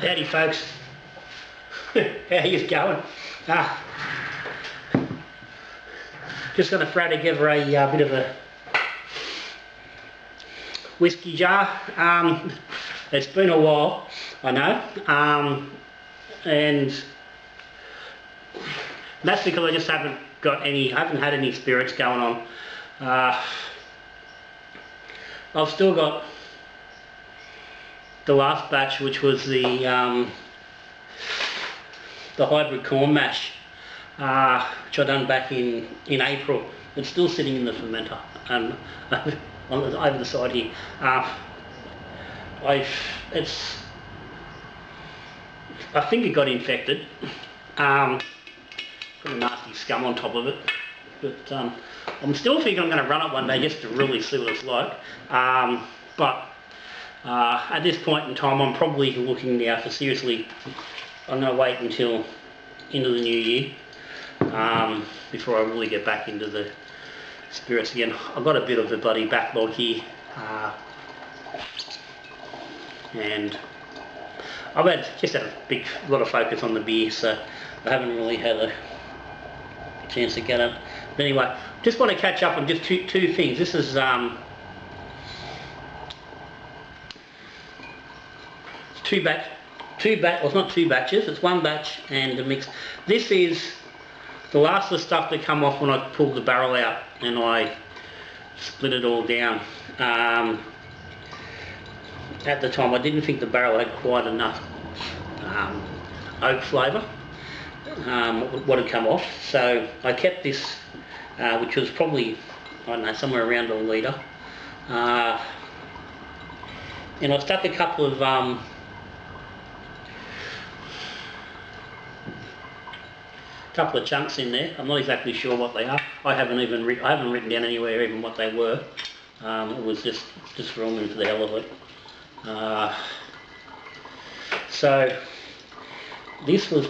Howdy folks, how you going? Just going to throw together a bit of a whiskey jar. It's been a while, I know, and that's because I just haven't had any spirits going on. I've still got the last batch, which was the hybrid corn mash, which I done back in April. It's still sitting in the fermenter over the side here. I think it got infected. Got a nasty scum on top of it, but I'm still thinking I'm going to run it one day just to really see what it's like. At this point in time, I'm probably looking now for seriously. I'm going to wait until into the new year before I really get back into the spirits again. I've got a bit of a bloody backlog here, and I've just had a lot of focus on the beer, so I haven't really had a chance to get it. But anyway, just want to catch up on just two things. This is well, it's not two batches, it's one batch and a mix. This is the last of the stuff that come off when I pulled the barrel out and I split it all down. At the time I didn't think the barrel had quite enough oak flavour, what had come off, so I kept this, which was probably, I don't know, somewhere around a litre, and I stuck a couple of chunks in there. I'm not exactly sure what they are. I haven't written down anywhere even what they were. It was just rolling for the hell of it. So this was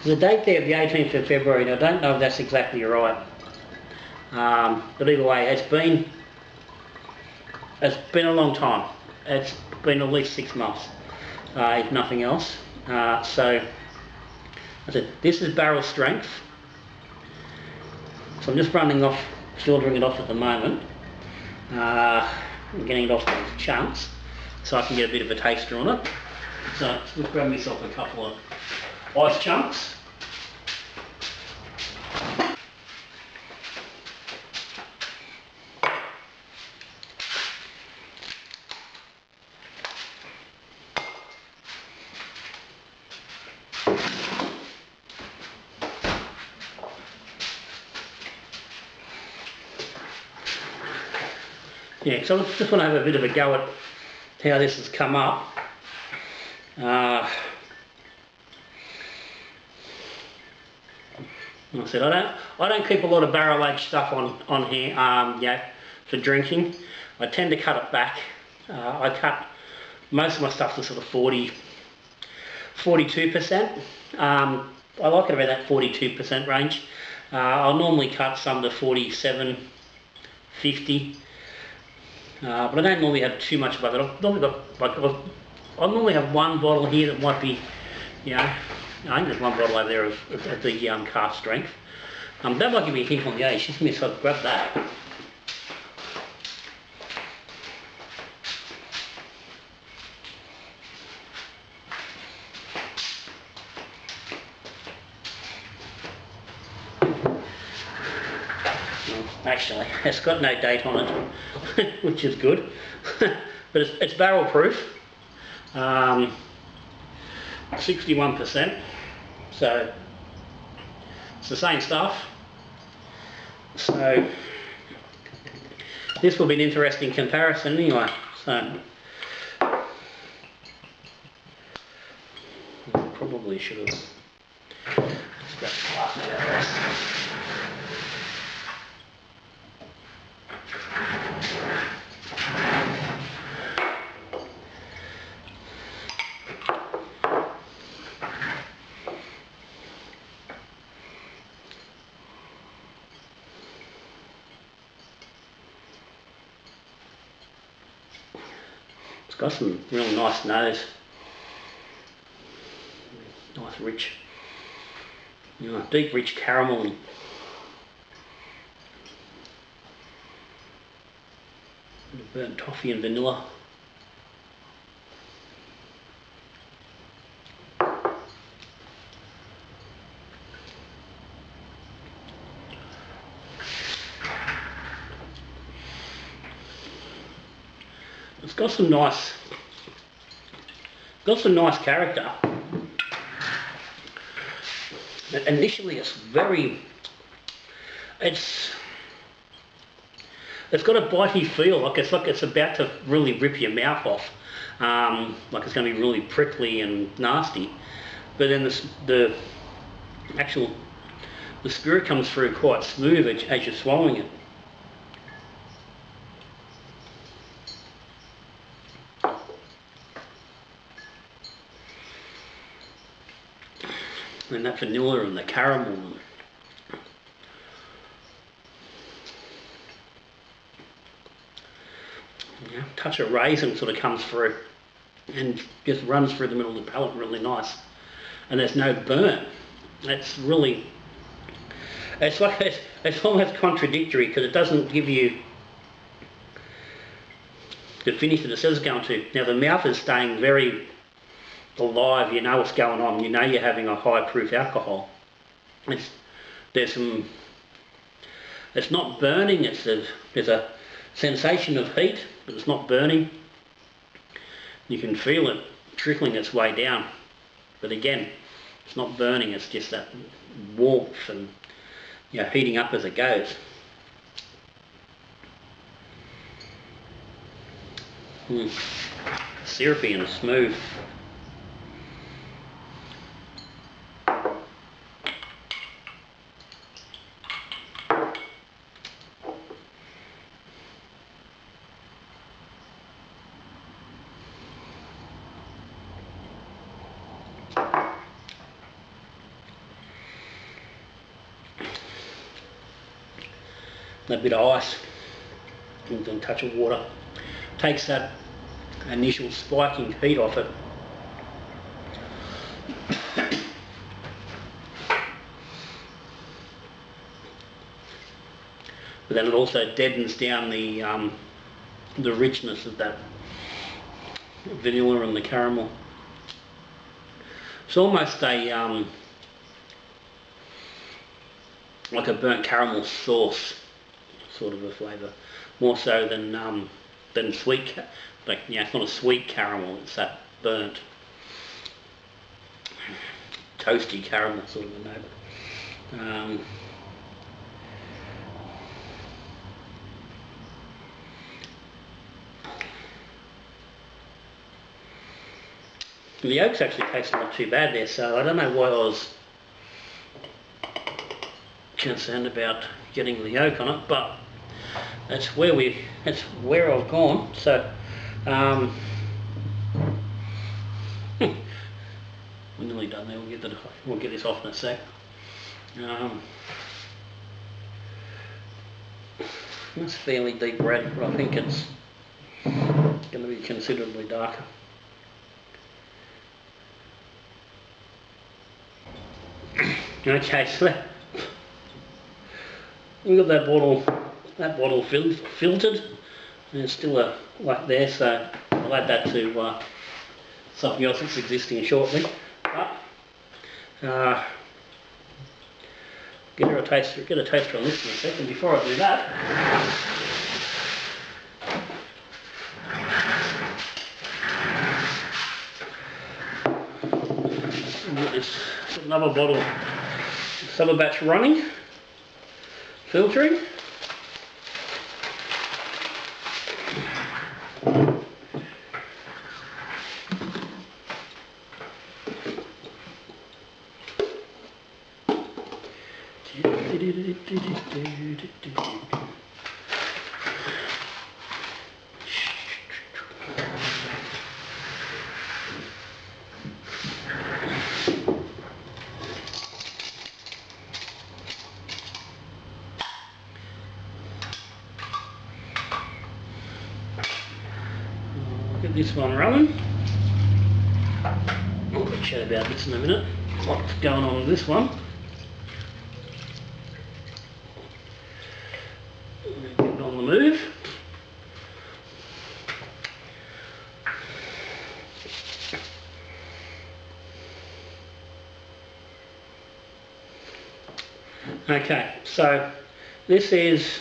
the date there, the 18th of February, and I don't know if that's exactly right. But either way, it's been a long time. It's been at least 6 months, if nothing else. So I said, this is barrel strength. So I'm just filtering it off at the moment. I'm getting it off in chunks so I can get a bit of a taster on it. So let's grab myself a couple of ice chunks. Yeah, so I just want to have a bit of a go at how this has come up. I said I don't keep a lot of barrel aged stuff on here, for drinking. I tend to cut it back. I cut most of my stuff to sort of 42%. I like it around that 42% range. I'll normally cut some to 47, 50. But I don't normally have too much above it. I'll normally have one bottle here that might be, I think there's one bottle over there of the calf strength. That might give me a hint on the age. Just give me a second, grab that. Actually, it's got no date on it, which is good, but it's barrel proof, 61%, so it's the same stuff. So this will be an interesting comparison anyway. So probably should have scratched the glass out of this. got some real nice nose. Nice rich, deep rich caramel and burnt toffee and vanilla. It's got some nice character. Initially it's got a bitey feel, like it's about to really rip your mouth off, like it's going to be really prickly and nasty. But then the spirit comes through quite smooth as you're swallowing it. And that vanilla and the caramel. Touch of raisin sort of comes through and just runs through the middle of the palate really nice. And there's no burn. It's really, it's almost contradictory because it doesn't give you the finish that it says it's going to. Now the mouth is staying very alive, you know what's going on, you know you're having a high proof alcohol. It's not burning, there's a sensation of heat, but it's not burning. You can feel it trickling its way down, but again, it's not burning, it's just that warmth and heating up as it goes. Syrupy and smooth. A bit of ice and a touch of water takes that initial spiking heat off it. But then it also deadens down the richness of that vanilla and the caramel. It's almost a like a burnt caramel sauce sort of a flavour, more so than sweet. Like it's not a sweet caramel; it's that burnt, toasty caramel sort of a note. The oaks actually tastes not too bad there, so I don't know why I was concerned about getting the oak on it, but that's where I've gone. So we're nearly done there. We'll get this off in a sec. It's fairly deep red, but I think it's going to be considerably darker. Okay, so we've got that bottle filtered, and it's still like there, so I'll add that to something else that's existing shortly. But get a taster on this in a second. Before I do that, I've got another bottle, summer batch running, filtering. this one running. I'll chat about this in a minute. What's going on with this one? Get on the move. Okay, so this is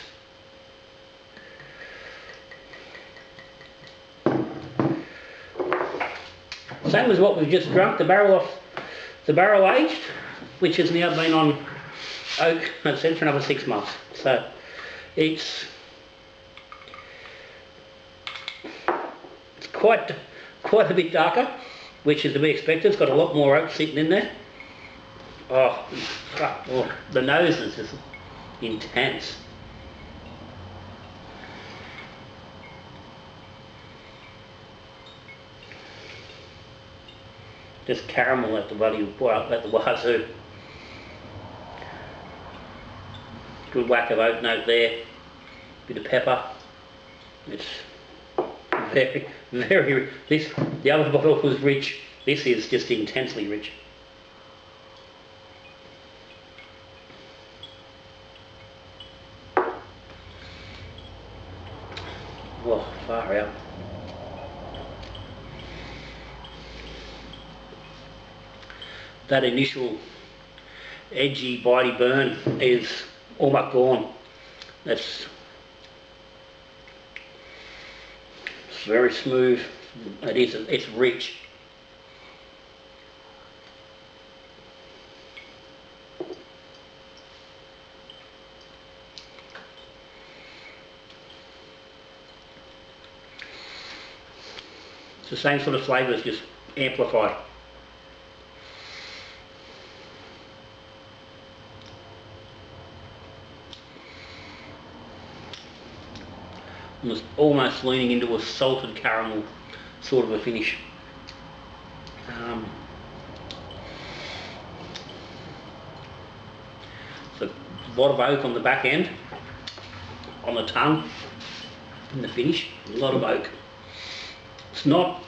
same as what we've just drunk, the barrel aged, which has now been on oak, as I said, for another 6 months. So it's quite a bit darker, which is to be expected. It's got a lot more oak sitting in there. Oh, the nose is just intense. Just caramel at the wazoo. Good whack of oak note there. Bit of pepper. It's very, very. The other bottle was rich. This is just intensely rich. Oh, far out. That initial edgy, bitey burn is almost gone. It's very smooth. It's rich. It's the same sort of flavours, just amplified. Almost leaning into a salted caramel sort of a finish. So a lot of oak on the back end, on the tongue, in the finish, a lot of oak. It's not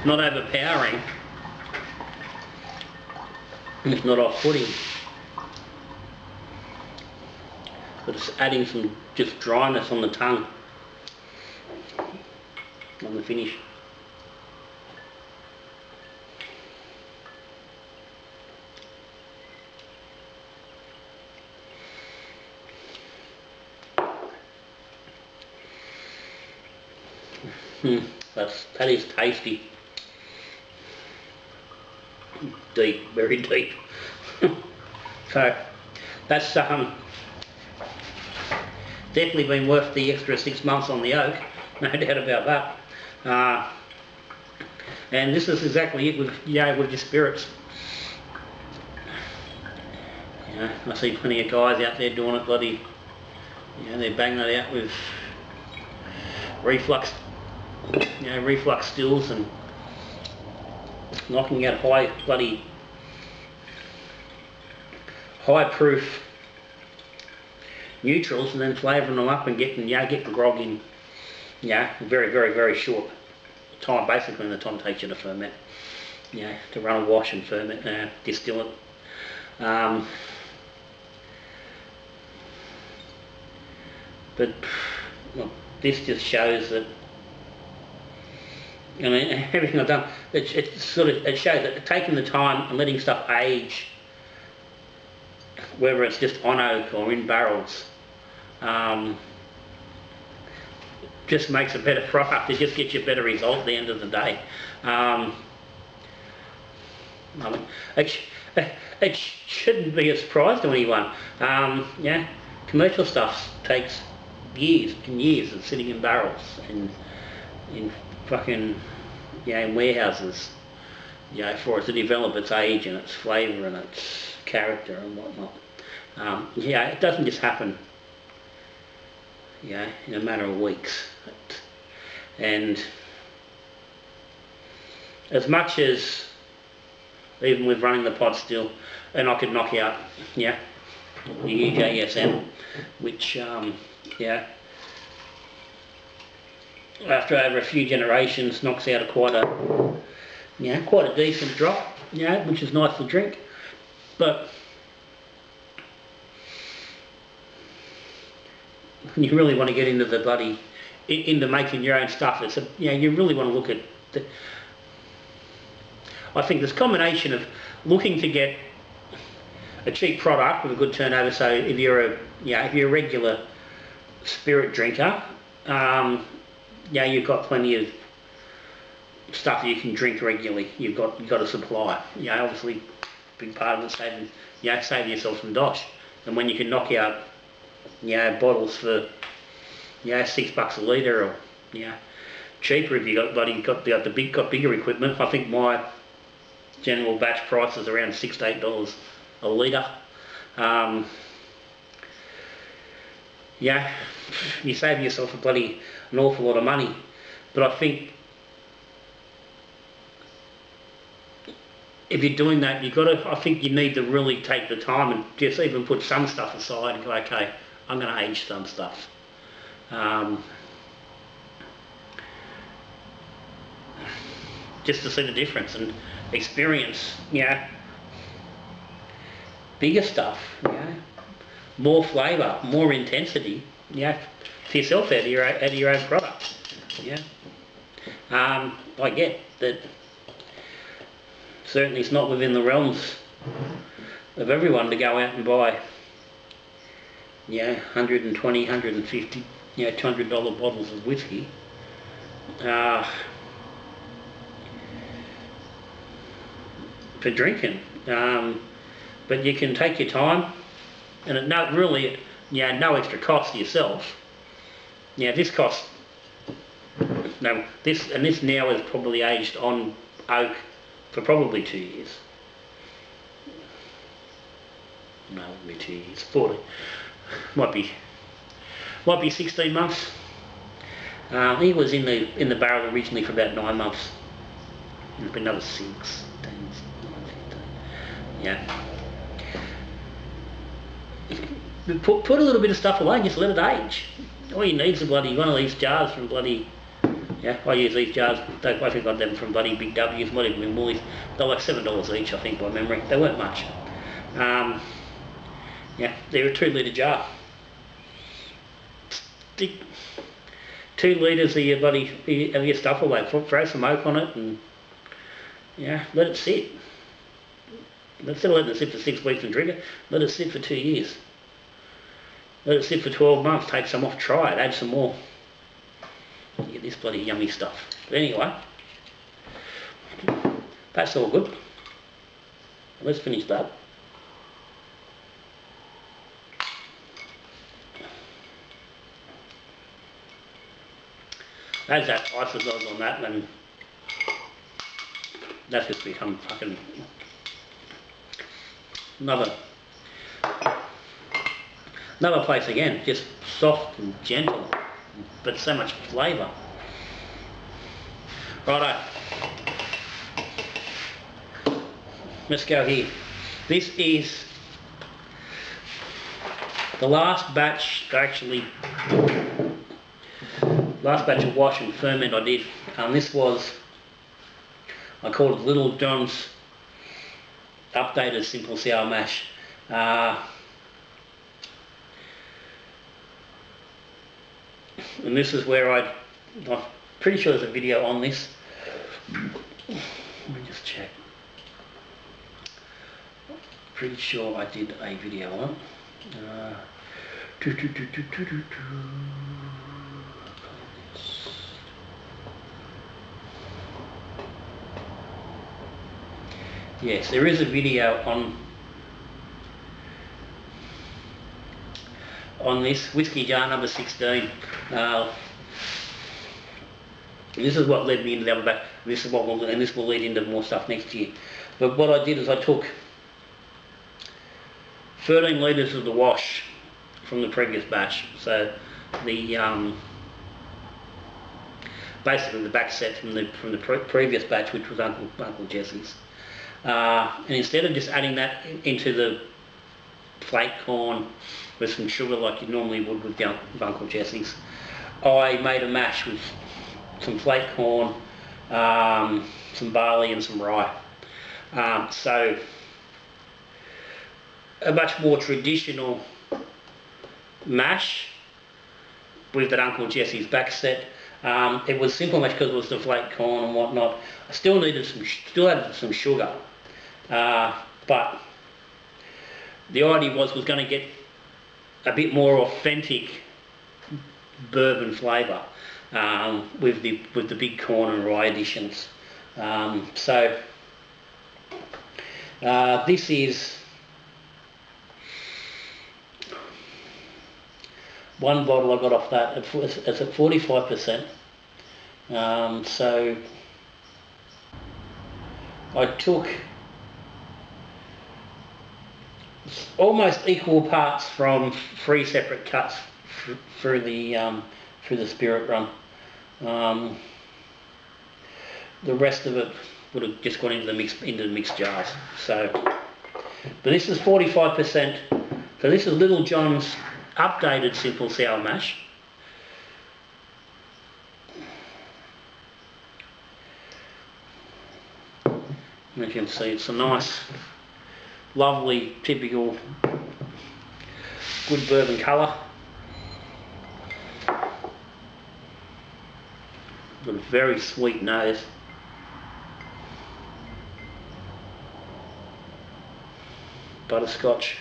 overpowering. It's not off-putting, but it's adding some just dryness on the tongue, on the finish. That is tasty. Deep, very deep. So that's definitely been worth the extra 6 months on the oak, no doubt about that. And this is exactly it with your spirits. I see plenty of guys out there doing it bloody, they're banging it out with reflux stills and knocking out high proof neutrals and then flavouring them up and getting the grog in very, very, very short time, basically in the time it takes you to ferment, to run a wash and ferment, distill it. But well, this just shows that, I mean, everything I've done, it shows that taking the time and letting stuff age, whether it's just on oak or in barrels, just makes a better product. It just gets you a better result at the end of the day. I mean, it shouldn't be a surprise to anyone. Commercial stuff takes years and years of sitting in barrels and in fucking in warehouses, for it to develop its age and its flavour and its character and whatnot. It doesn't just happen, in a matter of weeks. And as much as, even with running the pot still, and I could knock out, the LJUSSM, which yeah, after over a few generations knocks out quite a decent drop, which is nice to drink. But you really want to get into the into making your own stuff. It's you really want to look at I think this combination of looking to get a cheap product with a good turnover. So if you're a regular spirit drinker, you've got plenty of stuff you can drink regularly. You've got a supply. Obviously, a big part of it saving yourself some dosh. And when you can knock out bottles for $6 a litre, or cheaper if you got bigger equipment. I think my general batch price is around $6 to $8 a litre. You save yourself an awful lot of money. But I think if you're doing that, I think you need to really take the time and just even put some stuff aside and go, okay, I'm going to age some stuff. Just to see the difference and experience, bigger stuff, more flavour, more intensity, for yourself out of your own product. I get that. Certainly, it's not within the realms of everyone to go out and buy, $120, $150, $200 bottles of whiskey. For drinking, but you can take your time, and at no extra cost to yourself. This costs this now is probably aged on oak for probably 2 years. No, it wouldn't be 2 years. 40 might be 16 months. He was in the barrel originally for about 9 months. It's been another 6. Put a little bit of stuff away and just let it age. All you need is one of these jars from I use these jars. I think I got them from Big W's, might even be Woolies. They're like $7 each, I think, by memory. They weren't much. They're a 2 litre jar. Stick 2 litres of your stuff away. Throw some oak on it and let it sit. Instead of letting it sit for 6 weeks and drink it, let it sit for 2 years. Let it sit for 12 months, take some off, try it, add some more. You get this bloody yummy stuff. But anyway, that's all good. Let's finish that. As that isosol on that, and that's just become fucking another place again, just soft and gentle, but so much flavour. Righto, let's go here. This is the last batch of wash and ferment I did. This was, I called it Little John's Updated Simple Sour Mash. And this is where I'm pretty sure there's a video on this. Let me just check. Pretty sure I did a video on it. Yes, there is a video on this Whisky Jar number 16. And this is what led me into the other batch. This will lead into more stuff next year. But what I did is I took 13 litres of the wash from the previous batch. So the basically the back set from the previous batch, which was Uncle Jesse's. And instead of just adding that into flake corn with some sugar like you normally would with Uncle Jesse's. I made a mash with some flake corn, some barley and some rye. So a much more traditional mash with that Uncle Jesse's back set. It was simple mash because it was the flake corn and whatnot. I still added some sugar, but the idea was going to get a bit more authentic bourbon flavour with the big corn and rye additions. This is one bottle I got off that. It's at 45%. So I took almost equal parts from 3 separate cuts through the spirit run. The rest of it would have just gone into the mixed jars. So, but this is 45%. So this is Little John's updated simple sour mash. And as you can see, it's a nice, lovely, typical, good bourbon colour. Got a very sweet nose. Butterscotch.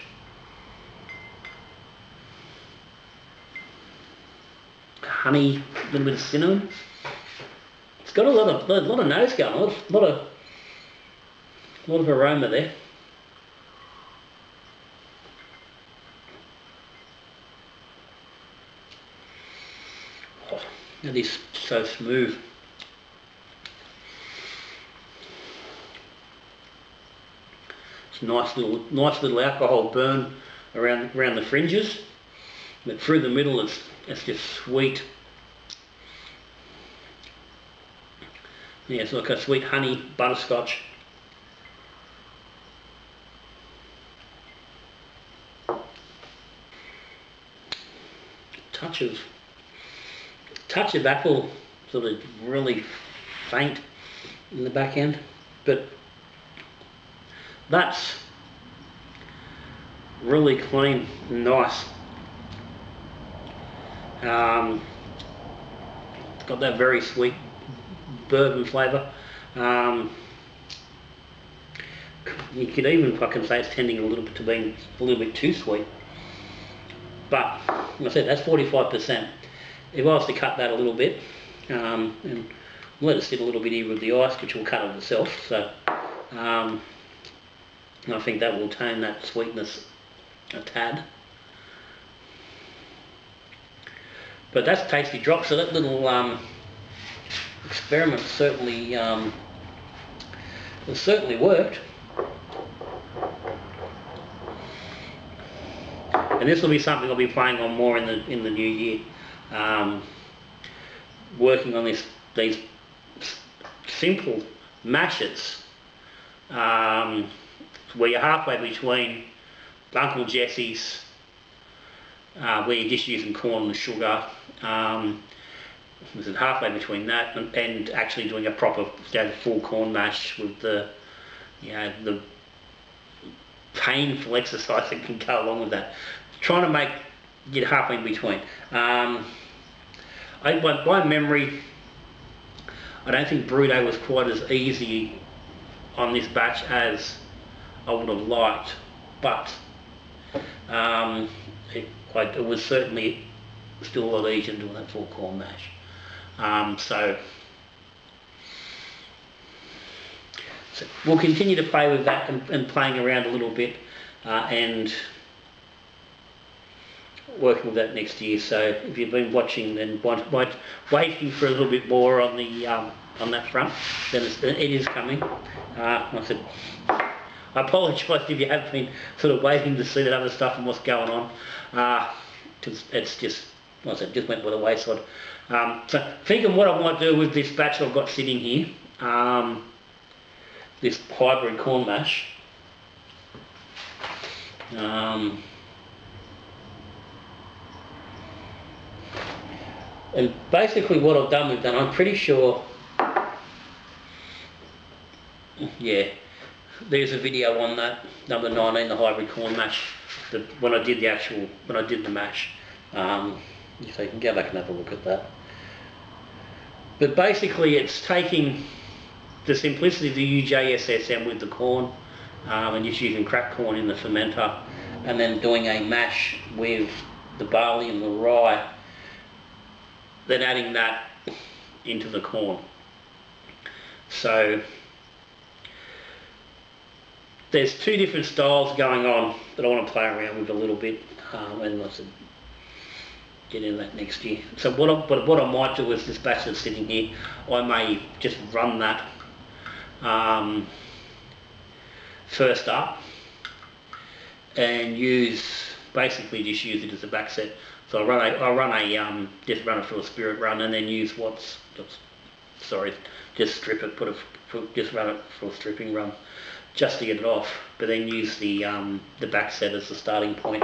Honey, a little bit of cinnamon. It's got a lot of nose going, a lot of aroma there. Oh, it is so smooth. It's nice little alcohol burn around the fringes, but through the middle it's just sweet. Yeah, it's like a sweet honey butterscotch. Touch of apple, sort of really faint in the back end, but that's really clean and nice. It's got that very sweet bourbon flavour. You could even fucking say it's tending a little bit to being a little bit too sweet. But like I said, that's 45%. If I was to cut that a little bit, and let it sit a little bit here with the ice, which will cut of itself, so I think that will tone that sweetness a tad. But that's tasty drop. So that little experiment certainly worked. And this will be something I'll be playing on more in the new year. Working on these simple mashes, where you're halfway between Uncle Jesse's, where you're just using corn and sugar. This is halfway between that and actually doing a proper full corn mash with the painful exercise that can go along with that. Trying to get halfway in between. By memory, I don't think Brew Day was quite as easy on this batch as I would have liked, but it was certainly still a lot easier doing that full corn mash. So we'll continue to play with that and playing around a little bit and working with that next year. So if you've been watching, then waiting for a little bit more on the on that front, then it is coming. I said, I apologise if you have been sort of waiting to see that other stuff and what's going on, because it's just, like I said, just went by the wayside. So thinking what I might do with this batch I've got sitting here, this hybrid corn mash, And basically what I've done with that, I'm pretty sure, yeah, there's a video on that, number 19, the hybrid corn mash, when I did the mash. So you can go back and have a look at that. But basically it's taking the simplicity of the LJUSSM with the corn, and just using cracked corn in the fermenter, and then doing a mash with the barley and the rye, then adding that into the corn. So there's two different styles going on that I want to play around with a little bit, and I said get into that next year. So what I might do is this batch that's sitting here, I may just run that first up and basically just use it as a back set. So just run it for a spirit run, and then use just strip it, just run it for a stripping run, just to get it off. But then use the back set as the starting point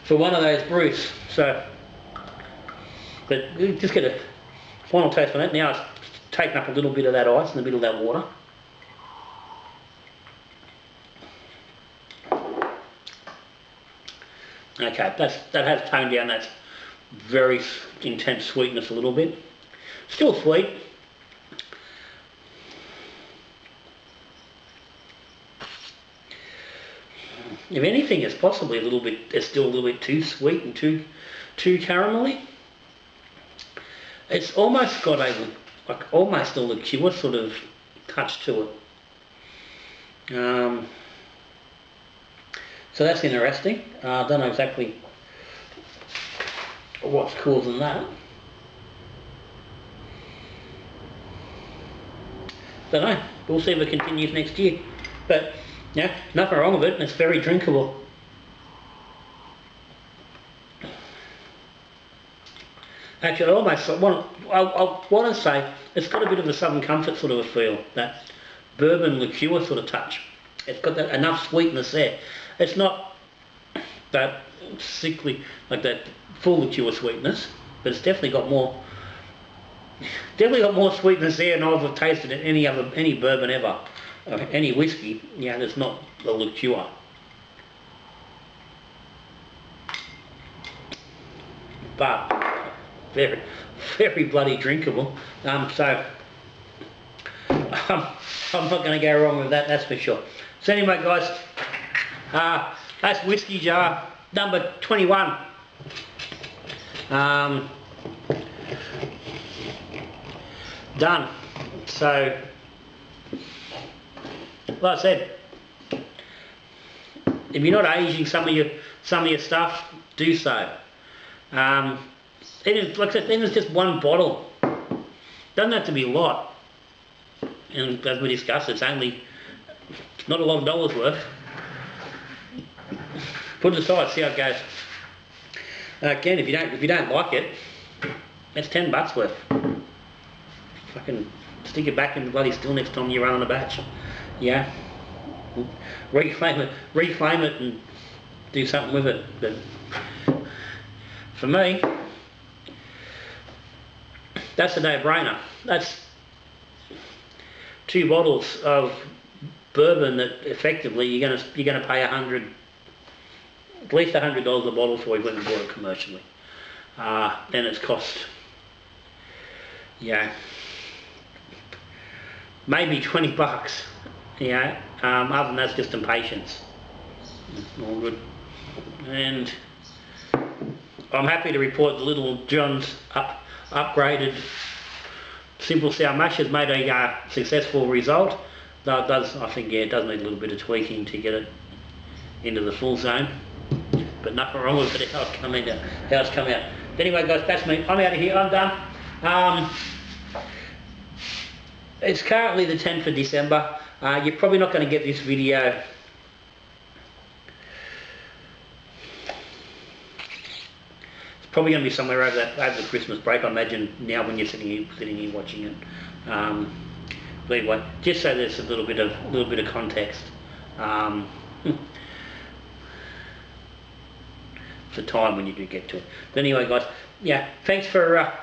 for one of those brews. So, but you just get a final taste on it. Now it's taken up a little bit of that ice and a bit of that water. Okay, that has toned down that very intense sweetness a little bit. Still sweet. If anything, it's possibly still a little bit too sweet and too caramelly. It's almost got almost a liqueur sort of touch to it. So that's interesting. I don't know exactly what's causing that. Don't know. We'll see if it continues next year. But yeah, nothing wrong with it, and it's very drinkable. Actually, I want to say it's got a bit of a Southern Comfort sort of a feel, that bourbon liqueur sort of touch. It's got enough sweetness there. It's not that sickly, like that full liqueur sweetness, but it's definitely got more sweetness there than I've tasted in any bourbon ever, any whiskey. Yeah, that's not the liqueur. But very, very bloody drinkable. So I'm not going to go wrong with that, that's for sure. So anyway, guys, that's Whisky Jar number 21. Done. So, like I said, if you're not aging some of your stuff, do so. Like I said, then it's just one bottle. Doesn't have to be a lot. And as we discussed, it's not a lot of dollars worth. Put it aside, see how it goes. Again, if you don't like it, it's $10 worth. Fucking stick it back in the bloody still next time you run on a batch. Yeah. Reclaim it and do something with it. But for me, that's a no-brainer. That's 2 bottles of bourbon that effectively you're gonna pay at least $100 a bottle for if you went and bought it commercially. Then it's cost, maybe $20. Other than that's just impatience. All good. And I'm happy to report the Little John's upgraded simple sour mash has made a successful result. Though it does, I think, it does need a little bit of tweaking to get it into the full zone. But nothing wrong with it, how it's come out. But anyway, guys, that's me. I'm out of here. I'm done. It's currently the 10th of December. You're probably not going to get this video probably going to be somewhere over the Christmas break, I imagine, now when you're sitting here watching it. But anyway, just so there's a little bit of context. the time when you do get to it. But anyway, guys, yeah, thanks for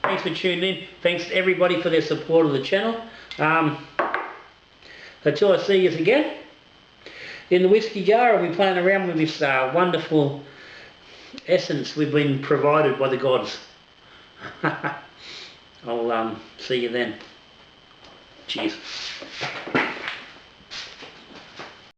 tuning in. Thanks to everybody for their support of the channel. Until I see you again in the whiskey jar, I'll be playing around with this wonderful essence we've been provided by the gods. I'll see you then. Cheers.